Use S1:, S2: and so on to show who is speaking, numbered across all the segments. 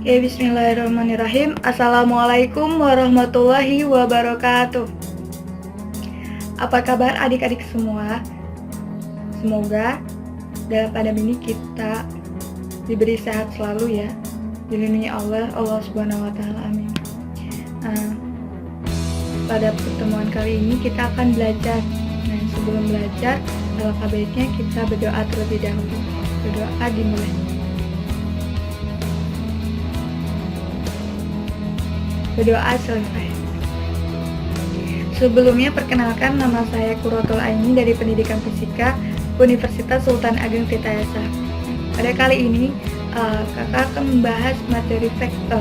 S1: Oke, bismillahirrahmanirrahim. Assalamualaikum warahmatullahi wabarakatuh. Apa kabar adik-adik semua? Semoga dalam pandemi ini kita diberi sehat selalu ya. Dilindungi Allah Subhanahu wa taala. Amin. Pada pertemuan kali ini kita akan belajar. Nah, sebelum belajar, alangkah baiknya kita berdoa terlebih dahulu. Berdoa dimulai. Berdoa selesai. Sebelumnya perkenalkan, nama saya Qurratul Aini dari Pendidikan Fisika Universitas Sultan Ageng Tirtayasa. Pada kali ini kakak akan membahas materi vektor.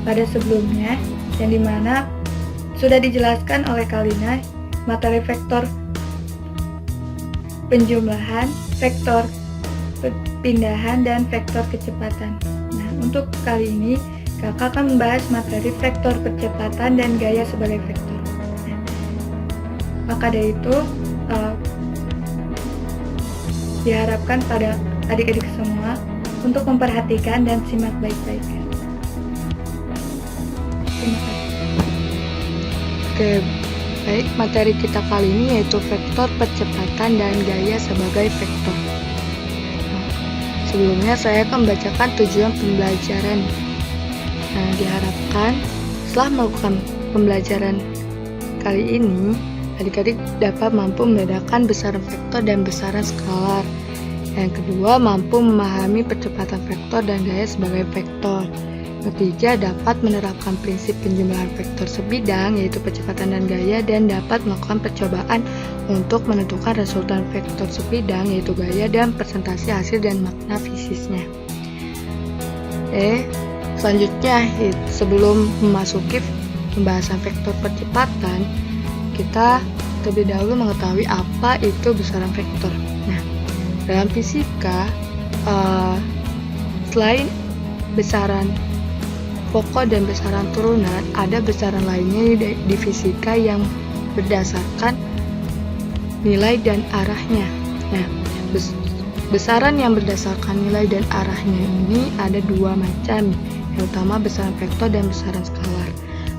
S1: Pada sebelumnya, yang dimana sudah dijelaskan oleh Kalina materi vektor penjumlahan, vektor perpindahan, dan vektor kecepatan. Nah, untuk kali ini kakak akan membahas materi vektor percepatan dan gaya sebagai vektor. Maka dari itu, diharapkan pada adik-adik semua untuk memperhatikan dan simak baik-baik. Terima kasih.
S2: Oke, baik, materi kita kali ini yaitu vektor percepatan dan gaya sebagai vektor. Sebelumnya saya akan membacakan tujuan pembelajaran. Nah, diharapkan setelah melakukan pembelajaran kali ini, adik-adik dapat mampu membedakan besaran vektor dan besaran skalar. Yang kedua, mampu memahami percepatan vektor dan gaya sebagai vektor. Ketiga, dapat menerapkan prinsip penjumlahan vektor sebidang, yaitu percepatan dan gaya, dan dapat melakukan percobaan untuk menentukan resultan vektor sebidang, yaitu gaya dan presentasi hasil dan makna fisiknya. Selanjutnya, sebelum memasuki pembahasan vektor percepatan, kita terlebih dahulu mengetahui apa itu besaran vektor. Nah, dalam fisika, selain besaran pokok dan besaran turunan, ada besaran lainnya di fisika yang berdasarkan nilai dan arahnya. Nah, besaran yang berdasarkan nilai dan arahnya ini ada dua macam, yang utama besaran vektor dan besaran skalar.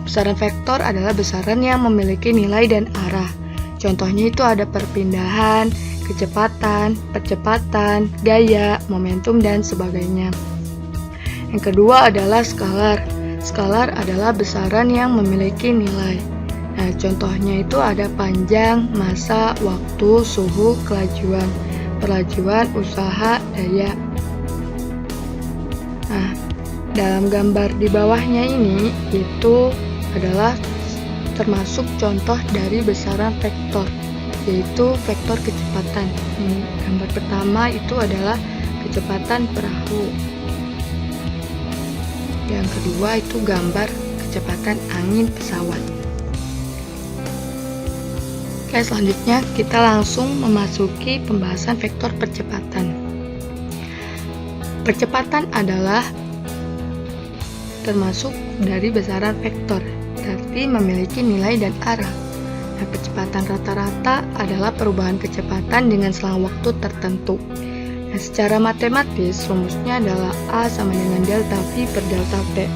S2: Besaran vektor adalah besaran yang memiliki nilai dan arah. Contohnya itu ada perpindahan, kecepatan, percepatan, gaya, momentum, dan sebagainya. Yang kedua adalah skalar. Skalar adalah besaran yang memiliki nilai. Nah, contohnya itu ada panjang, massa, waktu, suhu, kelajuan, perlajuan, usaha, daya. Nah, dalam gambar di bawahnya ini itu adalah termasuk contoh dari besaran vektor, yaitu vektor kecepatan. Gambar pertama itu adalah kecepatan perahu. Yang kedua itu gambar kecepatan angin pesawat. Oke, selanjutnya kita langsung memasuki pembahasan vektor percepatan. Percepatan adalah termasuk dari besaran vektor, berarti memiliki nilai dan arah. Nah, percepatan rata-rata adalah perubahan kecepatan dengan selang waktu tertentu. Nah, secara matematis, rumusnya adalah A sama dengan delta V per delta T.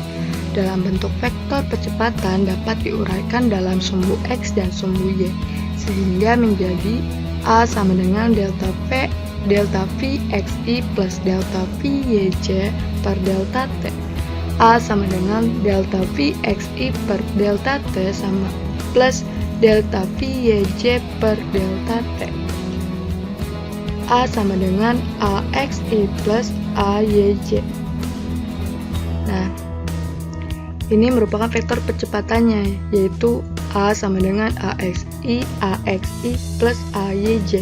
S2: Dalam bentuk vektor percepatan dapat diuraikan dalam sumbu X dan sumbu Y, sehingga menjadi A sama dengan delta V XI plus delta V YJ per delta T. A sama dengan delta V XI per delta T sama plus delta V YJ per delta T. A sama dengan AXI plus AYJ. Nah, ini merupakan vektor percepatannya, yaitu A sama dengan AXI plus AYJ.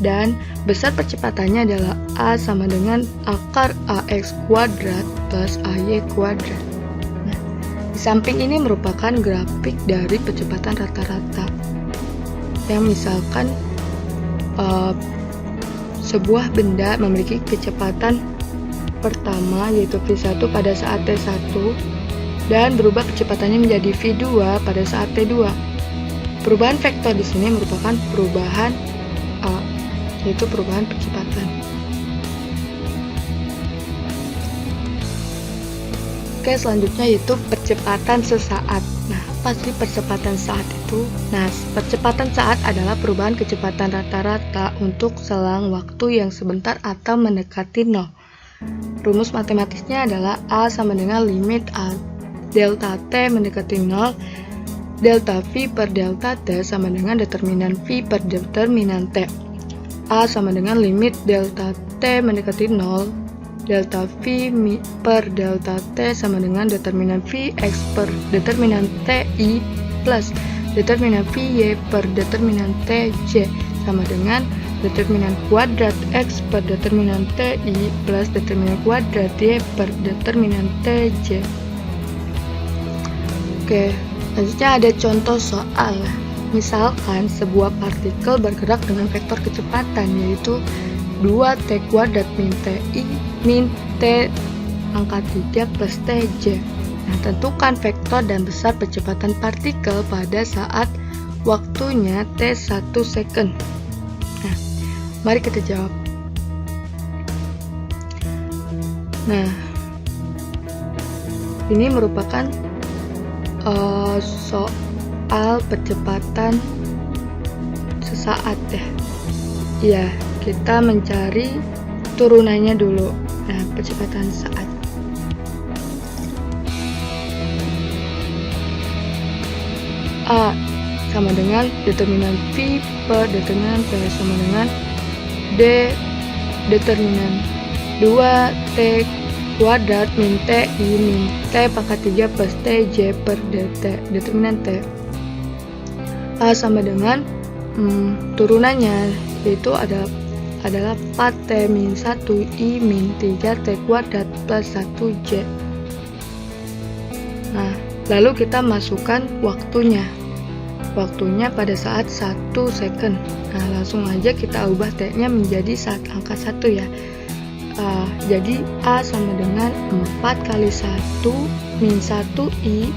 S2: Dan besar percepatannya adalah A sama dengan akar AX kuadrat plus AY kuadrat. Nah, di samping ini merupakan grafik dari percepatan rata-rata. Yang misalkan sebuah benda memiliki kecepatan pertama yaitu V1 pada saat T1 dan berubah kecepatannya menjadi V2 pada saat T2. Perubahan vektor di sini merupakan perubahan yaitu perubahan percepatan. Oke, selanjutnya yaitu percepatan sesaat. Nah, apa sih percepatan saat itu? Nah, percepatan saat adalah perubahan kecepatan rata-rata untuk selang waktu yang sebentar atau mendekati 0. Rumus matematisnya adalah A sama dengan limit A delta T mendekati 0, delta V per delta T sama dengan determinan V per determinan T. A sama dengan limit delta T mendekati 0, delta V per delta T sama dengan determinan V X per determinan T I plus determinan V Y per determinan T J sama dengan determinan kuadrat X per determinan T I plus determinan kuadrat Y per determinan T J. Oke, selanjutnya ada contoh soal. Misalkan sebuah partikel bergerak dengan vektor kecepatan yaitu 2T kuadrat min TI min T angka 3 plus TJ. Nah, tentukan vektor dan besar percepatan partikel pada saat waktunya T1 second. Nah, mari kita jawab. Nah, ini merupakan soal percepatan sesaat ya. Ya, kita mencari turunannya dulu. Nah, percepatan saat. A sama dengan determinan V per determinan T sama dengan D determinan 2T kuadrat min TI min T pangkat 3 plus TJ per DT determinan T. A sama dengan turunannya yaitu adalah 4T min 1 I min 3T kuadrat plus 1J. Nah, lalu kita masukkan waktunya pada saat 1 second. Nah, langsung aja kita ubah T-nya menjadi angka 1 ya. Jadi A sama dengan 4 kali 1 min 1 I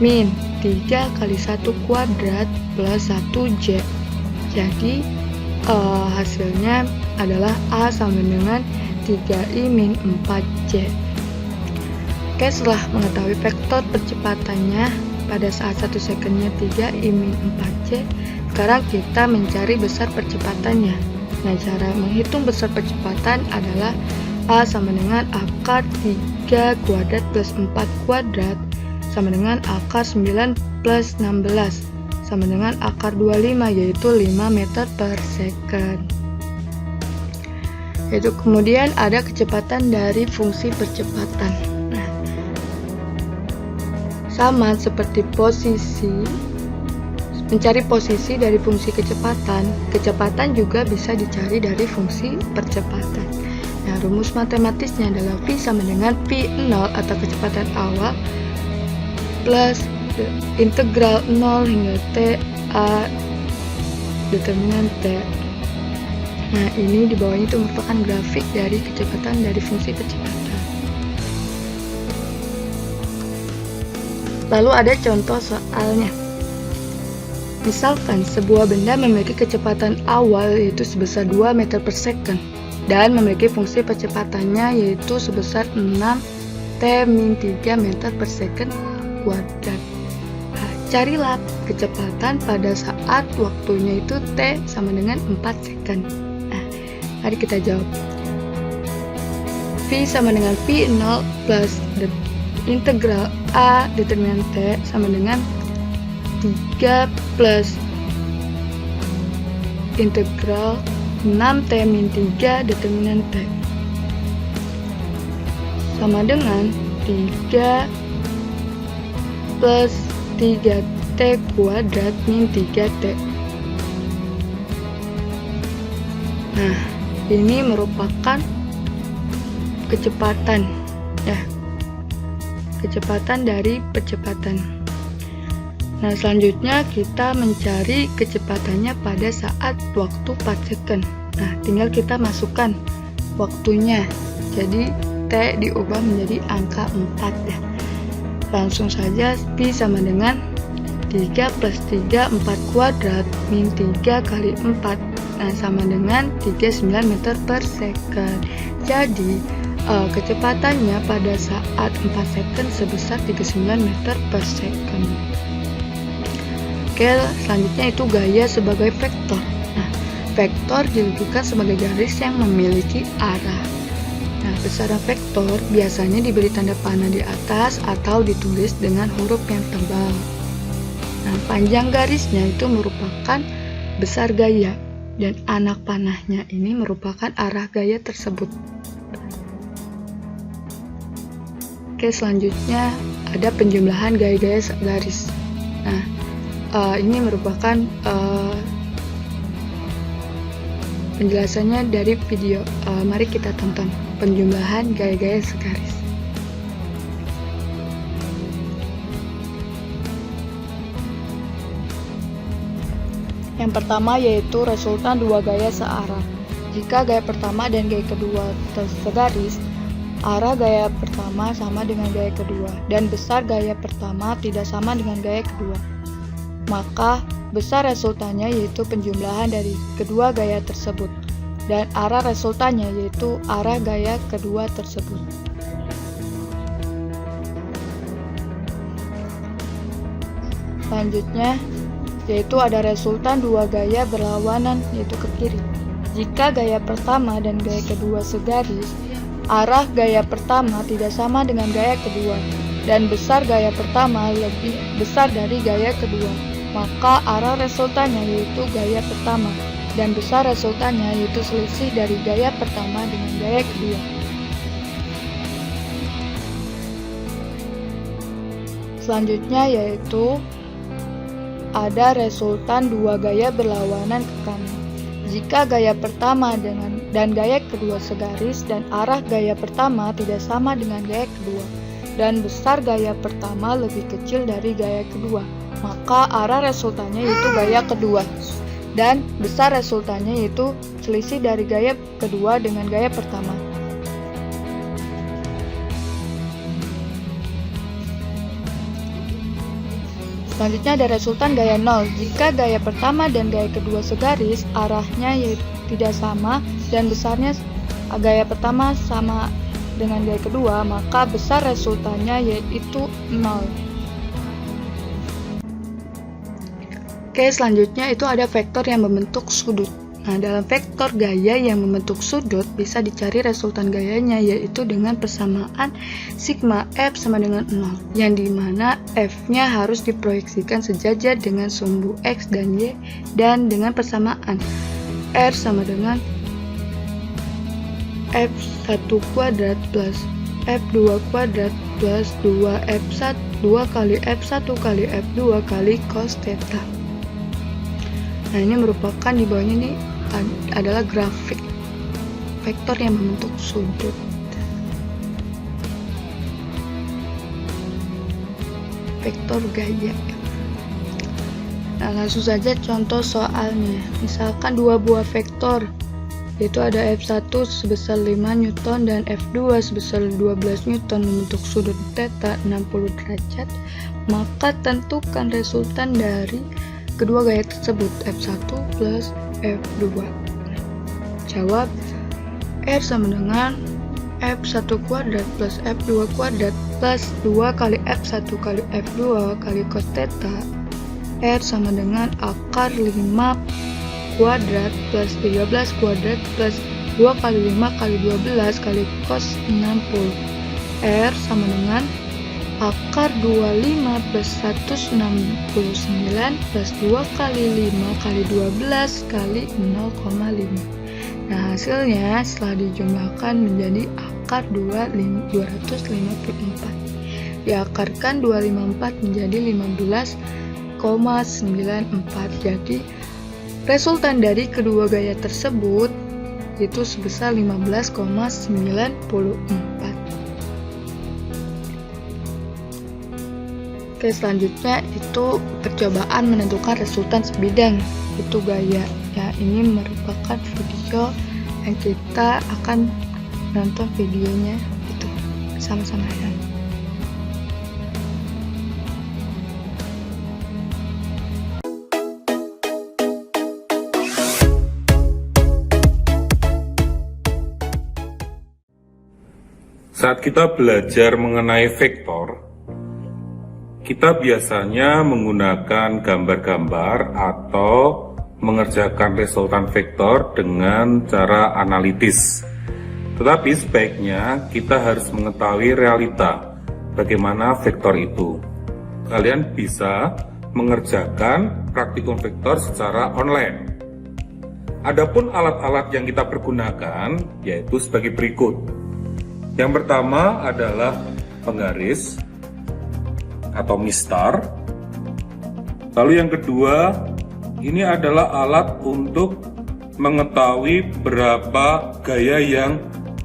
S2: min 3 kali 1 kuadrat plus 1J. Jadi hasilnya adalah A sama dengan 3I min 4J. Oke, setelah mengetahui vektor percepatannya pada saat 1 secondnya 3I min 4J, sekarang kita mencari besar percepatannya. Nah, cara menghitung besar percepatan adalah A sama dengan akar 3 kuadrat plus 4 kuadrat sama dengan akar 9 plus 16 sama dengan akar 25 yaitu 5 meter per second. Yaitu kemudian ada kecepatan dari fungsi percepatan. Nah, sama seperti mencari posisi dari fungsi kecepatan juga bisa dicari dari fungsi percepatan. Nah, rumus matematisnya adalah V sama dengan V0 atau kecepatan awal plus integral 0 hingga T A determinan T. Nah, ini di bawahnya itu merupakan grafik dari kecepatan dari fungsi percepatan. Lalu ada contoh soalnya. Misalkan sebuah benda memiliki kecepatan awal yaitu sebesar 2 meter per second dan memiliki fungsi percepatannya yaitu sebesar 6T min 3 meter per second kuadrat. Nah, carilah kecepatan pada saat waktunya itu T sama dengan 4 second. Nah, mari kita jawab. V sama dengan V0 plus integral A determinan T sama dengan 3 plus integral 6T min 3 determinan T sama dengan 3 plus 3T kuadrat min 3T. Nah, ini merupakan kecepatan ya, kecepatan dari percepatan. Nah, selanjutnya kita mencari kecepatannya pada saat waktu 4 second. Nah, tinggal kita masukkan waktunya. Jadi T diubah menjadi angka 4 ya. Langsung saja V sama dengan 3 plus 3 4 kuadrat min 3 kali 4. Nah, sama dengan 39 meter per second. Jadi kecepatannya pada saat 4 second sebesar 39 meter per second. Oke, selanjutnya itu gaya sebagai vektor. Nah, vektor ditunjukkan sebagai garis yang memiliki arah. Nah, besaran vektor biasanya diberi tanda panah di atas atau ditulis dengan huruf yang tebal. Nah, panjang garisnya itu merupakan besar gaya dan anak panahnya ini merupakan arah gaya tersebut. Oke, selanjutnya ada penjumlahan gaya-gaya garis. Nah, ini merupakan penjelasannya dari video. Mari kita tonton penjumlahan gaya-gaya segaris. Yang pertama yaitu resultan dua gaya searah. Jika gaya pertama dan gaya kedua segaris, arah gaya pertama sama dengan gaya kedua, dan besar gaya pertama tidak sama dengan gaya kedua. Maka besar resultannya yaitu penjumlahan dari kedua gaya tersebut, dan arah resultannya yaitu arah gaya kedua tersebut. Selanjutnya yaitu ada resultan dua gaya berlawanan yaitu ke kiri. Jika gaya pertama dan gaya kedua segaris, arah gaya pertama tidak sama dengan gaya kedua, dan besar gaya pertama lebih besar dari gaya kedua. Maka arah resultannya yaitu gaya pertama, dan besar resultannya yaitu selisih dari gaya pertama dengan gaya kedua. Selanjutnya yaitu ada resultan dua gaya berlawanan ke kanan. Jika gaya pertama dan gaya kedua segaris dan arah gaya pertama tidak sama dengan gaya kedua, dan besar gaya pertama lebih kecil dari gaya kedua, maka arah resultannya yaitu gaya kedua, dan besar resultannya yaitu selisih dari gaya kedua dengan gaya pertama. Selanjutnya ada resultan gaya 0. Jika gaya pertama dan gaya kedua segaris, arahnya yaitu tidak sama dan besarnya gaya pertama sama dengan gaya kedua, maka besar resultannya yaitu 0. Oke, selanjutnya itu ada vektor yang membentuk sudut. Nah, dalam vektor gaya yang membentuk sudut bisa dicari resultan gayanya yaitu dengan persamaan sigma f sama dengan 0, yang dimana f-nya harus diproyeksikan sejajar dengan sumbu x dan y, dan dengan persamaan r sama dengan f1 kuadrat plus f2 kuadrat plus 2f1 kali f1 kali f2 kali cos theta. Nah, ini merupakan di bawahnya ini adalah grafik vektor yang membentuk sudut. Vektor gaya. Nah, langsung saja contoh soalnya. Misalkan dua buah vektor, yaitu ada F1 sebesar 5 Newton dan F2 sebesar 12 Newton membentuk sudut theta 60 derajat, maka tentukan resultan dari kedua gaya tersebut, F1 plus F2. Jawab, R sama dengan F1 kuadrat plus F2 kuadrat plus 2 kali F1 kali F2 kali cos theta. R sama dengan akar 5 kuadrat plus 13 kuadrat plus 2 kali 5 kali 12 kali cos 60. R sama dengan akar 25 plus 169 plus 2 kali 5 kali 12 kali 0,5. Nah, hasilnya setelah dijumlahkan menjadi akar 254. Diakarkan 254 menjadi 15,94. Jadi resultan dari kedua gaya tersebut itu sebesar 15,94. Oke, selanjutnya itu percobaan menentukan resultan sebidang, itu gaya. Ya, ini merupakan video yang kita akan nonton videonya itu sama-sama ya.
S3: Saat kita belajar mengenai vektor, kita biasanya menggunakan gambar-gambar atau mengerjakan resultan vektor dengan cara analitis. Tetapi sebaiknya kita harus mengetahui realita bagaimana vektor itu. Kalian bisa mengerjakan praktikum vektor secara online. Adapun alat-alat yang kita pergunakan yaitu sebagai berikut. Yang pertama adalah penggaris atau mistar. Lalu yang kedua, ini adalah alat untuk mengetahui berapa gaya yang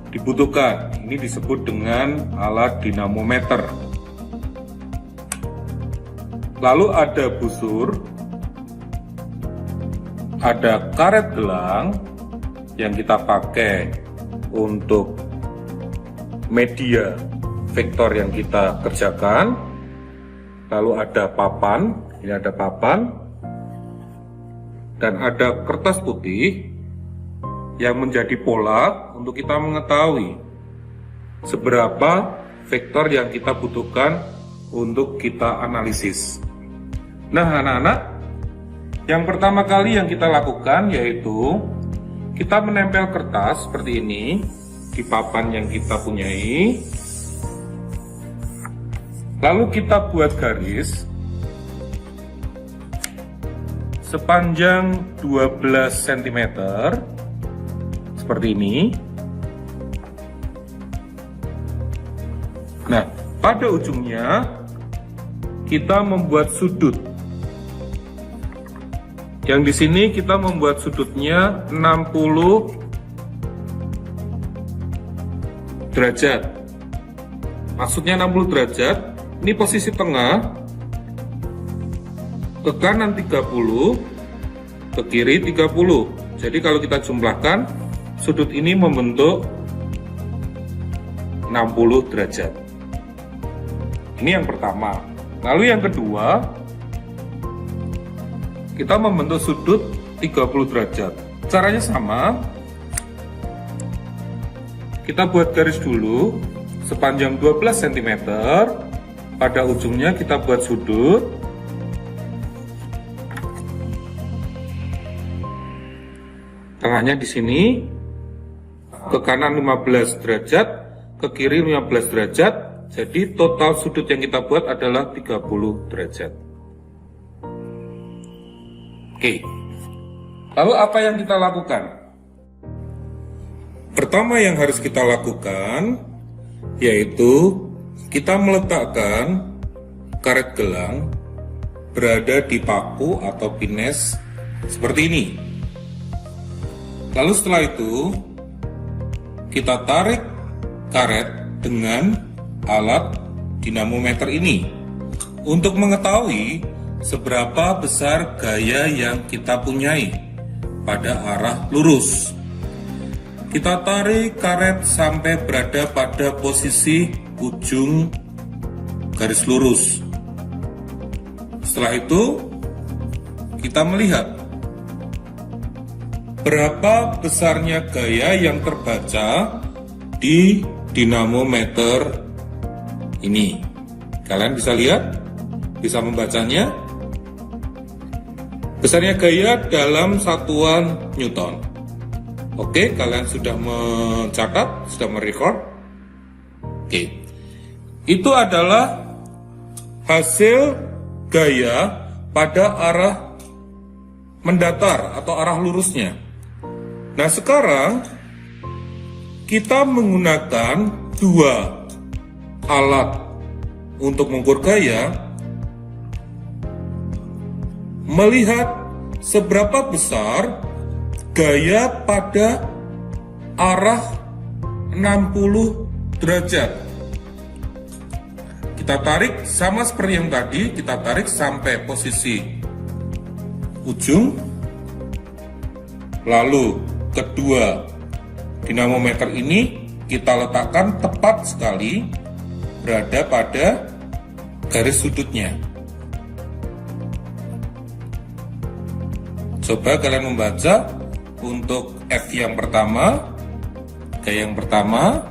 S3: dibutuhkan. Ini disebut dengan alat dinamometer. Lalu ada busur, ada karet gelang yang kita pakai untuk media vektor yang kita kerjakan. Lalu ada papan, ini ada papan, dan ada kertas putih yang menjadi pola untuk kita mengetahui seberapa vektor yang kita butuhkan untuk kita analisis. Nah anak-anak, yang pertama kali yang kita lakukan yaitu kita menempel kertas seperti ini di papan yang kita punyai. Lalu kita buat garis sepanjang 12 cm seperti ini. Nah, pada ujungnya kita membuat sudut. Yang di sini kita membuat sudutnya 60 derajat. Maksudnya 60 derajat, ini posisi tengah, ke kanan 30, ke kiri 30. Jadi kalau kita jumlahkan, sudut ini membentuk 60 derajat. Ini yang pertama. Lalu yang kedua, kita membentuk sudut 30 derajat. Caranya sama. Kita buat garis dulu sepanjang 12 cm. Pada ujungnya kita buat sudut. Tengahnya di sini. Ke kanan 15 derajat, ke kiri 15 derajat. Jadi total sudut yang kita buat adalah 30 derajat. Oke. Lalu apa yang kita lakukan? Pertama yang harus kita lakukan yaitu kita meletakkan karet gelang berada di paku atau pines seperti ini. Lalu setelah itu kita tarik karet dengan alat dinamometer ini untuk mengetahui seberapa besar gaya yang kita punyai pada arah lurus. Kita tarik karet sampai berada pada posisi ujung garis lurus. Setelah itu, kita melihat berapa besarnya gaya yang terbaca di dinamometer ini. Kalian bisa lihat, bisa membacanya. Besarnya gaya dalam satuan Newton. Oke, kalian sudah mencatat, sudah merecord. Oke, itu adalah hasil gaya pada arah mendatar atau arah lurusnya. Nah, sekarang kita menggunakan dua alat untuk mengukur gaya, melihat seberapa besar gaya pada arah 60 derajat. Kita tarik sama seperti yang tadi, kita tarik sampai posisi ujung. Lalu kedua dinamometer ini kita letakkan tepat sekali berada pada garis sudutnya. Coba kalian membaca untuk F yang pertama, gaya yang pertama,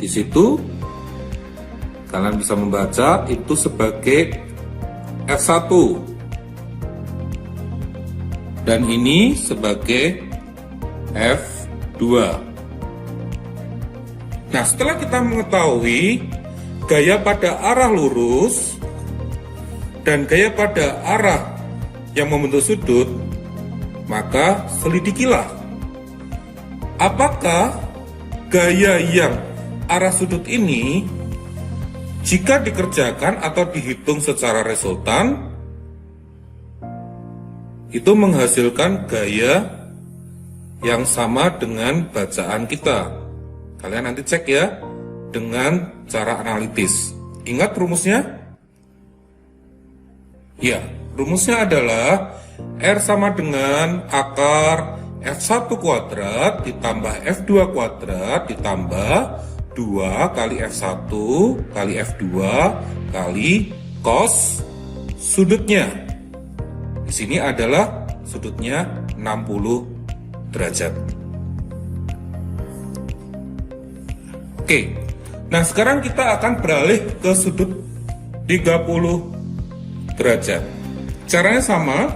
S3: Di situ kalian bisa membaca itu sebagai F1 dan ini sebagai F2. Nah, setelah kita mengetahui gaya pada arah lurus dan gaya pada arah yang membentuk sudut, maka selidikilah apakah gaya yang arah sudut ini jika dikerjakan atau dihitung secara resultan itu menghasilkan gaya yang sama dengan bacaan kita. Kalian nanti cek ya dengan cara analitis. Ingat rumusnya? Ya, rumusnya adalah R sama dengan akar F1 kuadrat ditambah F2 kuadrat ditambah 2 kali F1 kali F2 kali cos sudutnya. Di sini adalah sudutnya 60 derajat. Oke, nah sekarang kita akan beralih ke sudut 30 derajat. Caranya sama,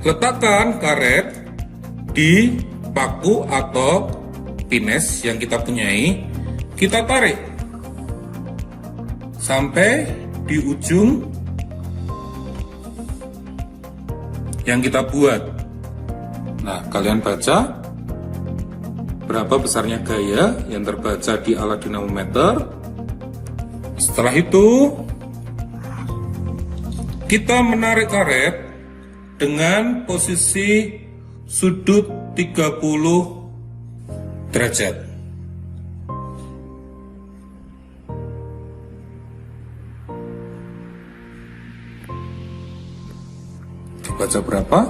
S3: letakkan karet di paku atau pines yang kita punyai, kita tarik sampai di ujung yang kita buat. Nah, kalian baca berapa besarnya gaya yang terbaca di alat dinamometer. Setelah itu kita menarik karet dengan posisi sudut 30 derajat. Dibaca berapa?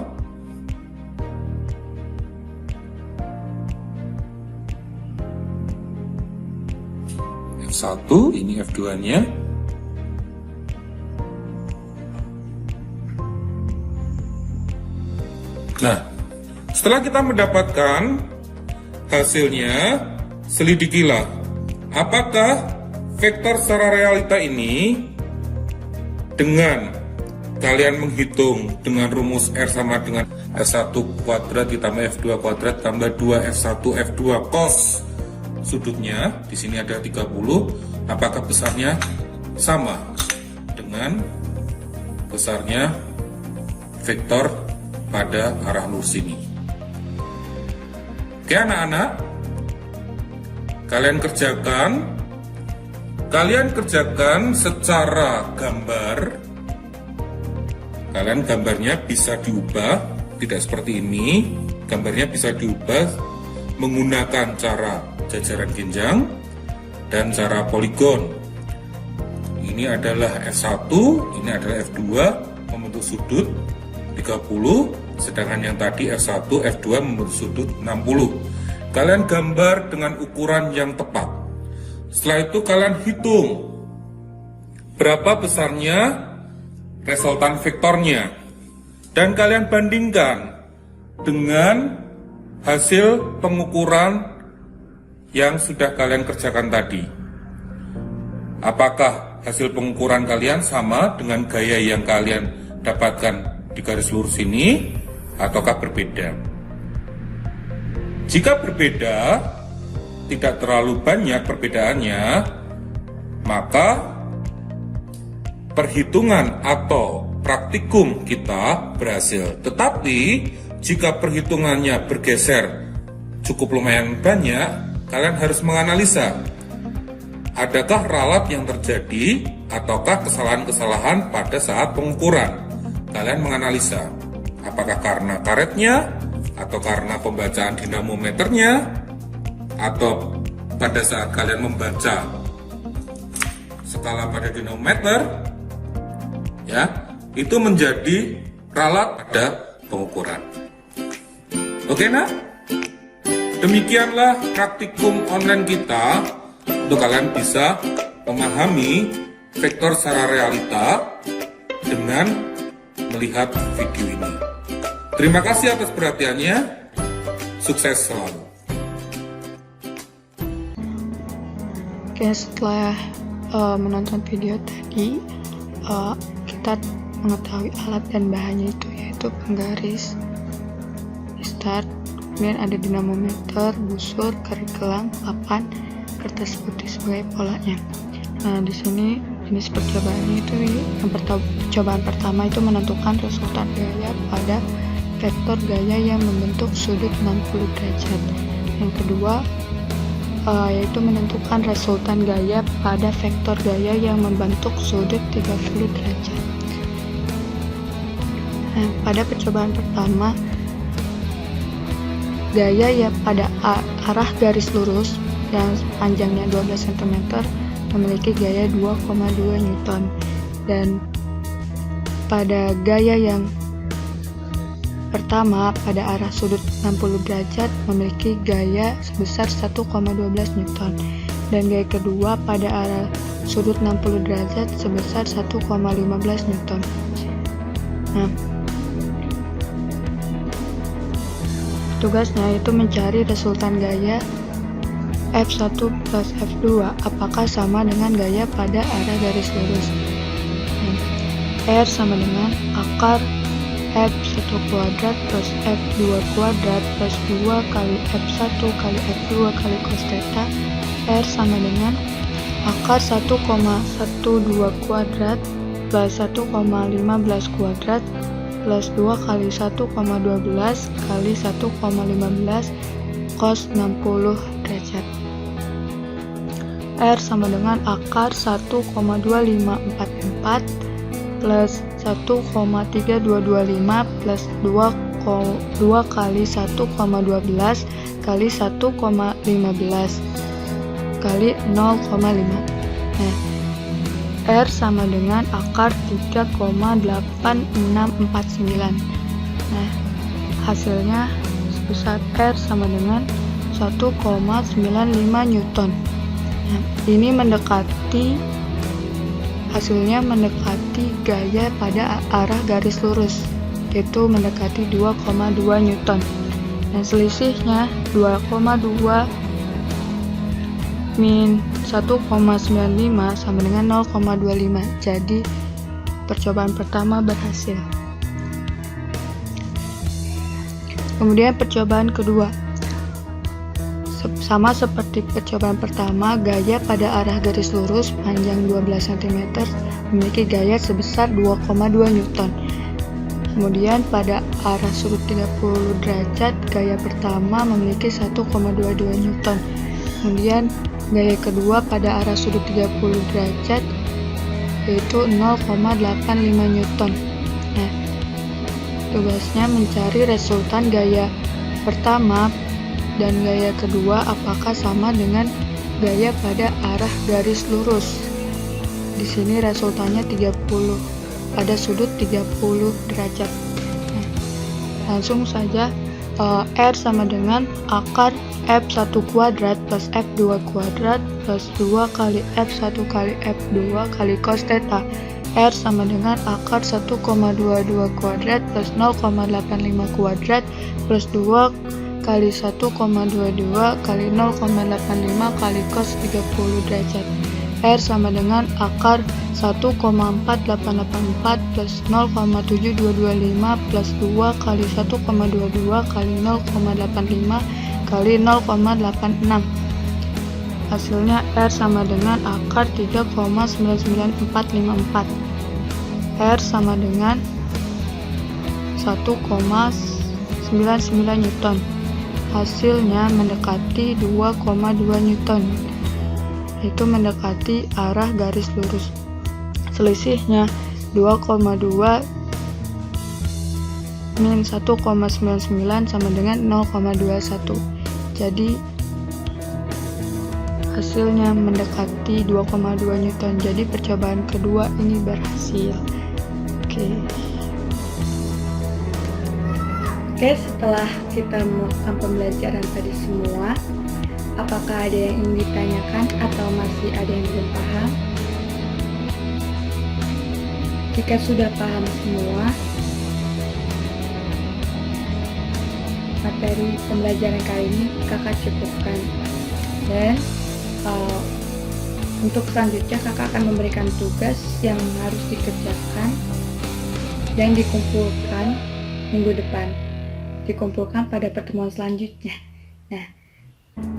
S3: F1, ini F2-nya. Nah, setelah kita mendapatkan hasilnya, selidikilah apakah vektor secara realita ini dengan kalian menghitung dengan rumus R sama dengan F1 kuadrat ditambah F2 kuadrat tambah 2 F1 F2 cos sudutnya, di sini ada 30, apakah besarnya sama dengan besarnya vektor pada arah lurus ini. Oke anak-anak, kalian kerjakan secara gambar. Kalian gambarnya bisa diubah, tidak seperti ini. Gambarnya bisa diubah menggunakan cara jajaran genjang dan cara poligon. Ini adalah F1, ini adalah F2 membentuk sudut 30, sedangkan yang tadi F1, F2 membentuk sudut 60. Kalian gambar dengan ukuran yang tepat. Setelah itu kalian hitung berapa besarnya resultan vektornya, dan kalian bandingkan dengan hasil pengukuran yang sudah kalian kerjakan tadi. Apakah hasil pengukuran kalian sama dengan gaya yang kalian dapatkan di garis lurus ini, ataukah berbeda? Jika berbeda, tidak terlalu banyak perbedaannya, maka perhitungan atau praktikum kita berhasil. Tetapi jika perhitungannya bergeser cukup lumayan banyak, kalian harus menganalisa adakah ralat yang terjadi ataukah kesalahan-kesalahan pada saat pengukuran. Kalian menganalisa apakah karena karetnya, atau karena pembacaan dinamometernya, atau pada saat kalian membaca skala pada dinamometer, ya, itu menjadi ralat pada pengukuran. Oke nak? Demikianlah praktikum online kita untuk kalian bisa memahami vektor secara realita dengan melihat video ini. Terima kasih atas perhatiannya. Sukses selalu.
S2: Oke, setelah menonton video tadi, kita mengetahui alat dan bahannya itu yaitu penggaris, start, kemudian ada dinamometer, busur, kerik gelang, papan, kertas putih sebagai polanya. Nah, di sini jenis percobaannya itu percobaan pertama itu menentukan resultan gaya pada vektor gaya yang membentuk sudut 60 derajat. Yang kedua yaitu menentukan resultan gaya pada vektor gaya yang membentuk sudut 30 derajat. Nah, pada percobaan pertama, gaya ya pada arah garis lurus yang panjangnya 12 cm memiliki gaya 2,2 Newton, dan pada gaya yang pertama pada arah sudut 60 derajat memiliki gaya sebesar 1,12 Newton, dan gaya kedua pada arah sudut 60 derajat sebesar 1,15 Newton. Nah, tugasnya itu mencari resultan gaya F1 plus F2 apakah sama dengan gaya pada arah garis lurus. R sama dengan akar F1 kuadrat plus F2 kuadrat plus 2 kali F1 kali F2 kali cos theta. R sama dengan akar 1,12 kuadrat plus 1,15 kuadrat plus 2 kali 1,12 kali 1,15 cos 60 derajat. R sama dengan akar 1,2544 plus 1,3225 plus 2 kali 1,12 kali 1,15 kali 0,5. Nah, R sama dengan akar 3,8649. Nah, hasilnya sebesar R sama dengan 1,95 Newton. Nah, ini hasilnya mendekati gaya pada arah garis lurus, yaitu mendekati 2,2 Newton. Dan selisihnya 2,2 min 1,95 sama dengan 0,25. Jadi percobaan pertama berhasil. Kemudian percobaan kedua, sama seperti percobaan pertama, gaya pada arah garis lurus panjang 12 cm memiliki gaya sebesar 2,2 Newton. Kemudian pada arah sudut 30 derajat, gaya pertama memiliki 1,22 Newton. Kemudian gaya kedua pada arah sudut 30 derajat yaitu 0,85 Newton. Nah, tugasnya mencari resultan gaya pertama dan gaya kedua apakah sama dengan gaya pada arah garis lurus. Di sini resultannya 30 pada sudut 30 derajat. Nah, langsung saja R sama dengan akar F1 kuadrat plus F2 kuadrat plus 2 kali F1 kali F2 kali cos theta. R sama dengan akar 1,22 kuadrat plus 0,85 kuadrat plus 2 kali 1,22 kali 0,85 kali cos 30 derajat. R sama dengan akar 1,4884 plus 0,7225 plus 2 kali 1,22 kali 0,85 kali 0,86. Hasilnya R sama dengan akar 3,99454. R sama dengan 1,99 Newton. Hasilnya mendekati 2,2 Newton, yaitu mendekati arah garis lurus. Selisihnya 2,2 min 1,99 sama dengan 0,21. Jadi hasilnya mendekati 2,2 Newton. Jadi percobaan kedua ini berhasil.
S1: Oke, setelah kita melakukan pembelajaran tadi semua, apakah ada yang ingin ditanyakan atau masih ada yang belum paham? Jika sudah paham semua, materi pembelajaran kali ini kakak cukupkan. Dan Untuk selanjutnya kakak akan memberikan tugas yang harus dikerjakan dan dikumpulkan minggu depan. Dikumpulkan pada pertemuan selanjutnya. Nah,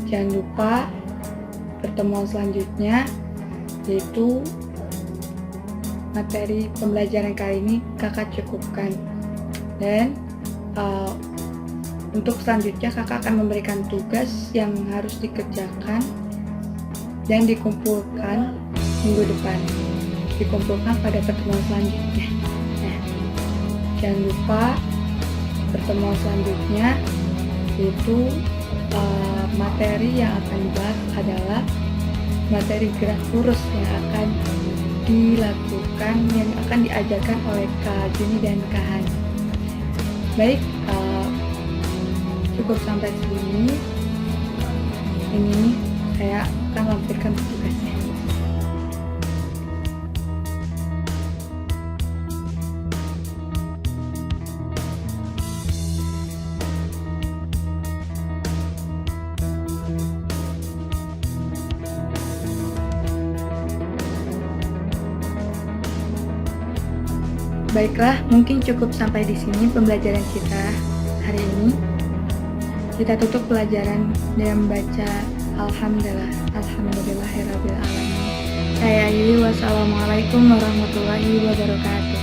S1: jangan lupa pertemuan selanjutnya yaitu materi pembelajaran kali ini kakak cukupkan. Dan untuk selanjutnya kakak akan memberikan tugas yang harus dikerjakan dan dikumpulkan minggu depan. Dikumpulkan pada pertemuan selanjutnya. Nah, jangan lupa pertemuan selanjutnya yaitu materi yang akan dibahas adalah materi gerak lurus yang akan dilakukan, yang akan diajarkan oleh Kak Juni dan Kak Han. Baik, cukup sampai sini. Ini saya akan lampirkan tugasnya. Baiklah, mungkin cukup sampai di sini pembelajaran kita hari ini. Kita tutup pelajaran dengan membaca Alhamdulillahirabbil alamin. Saya Ayu, wassalamualaikum warahmatullahi wabarakatuh.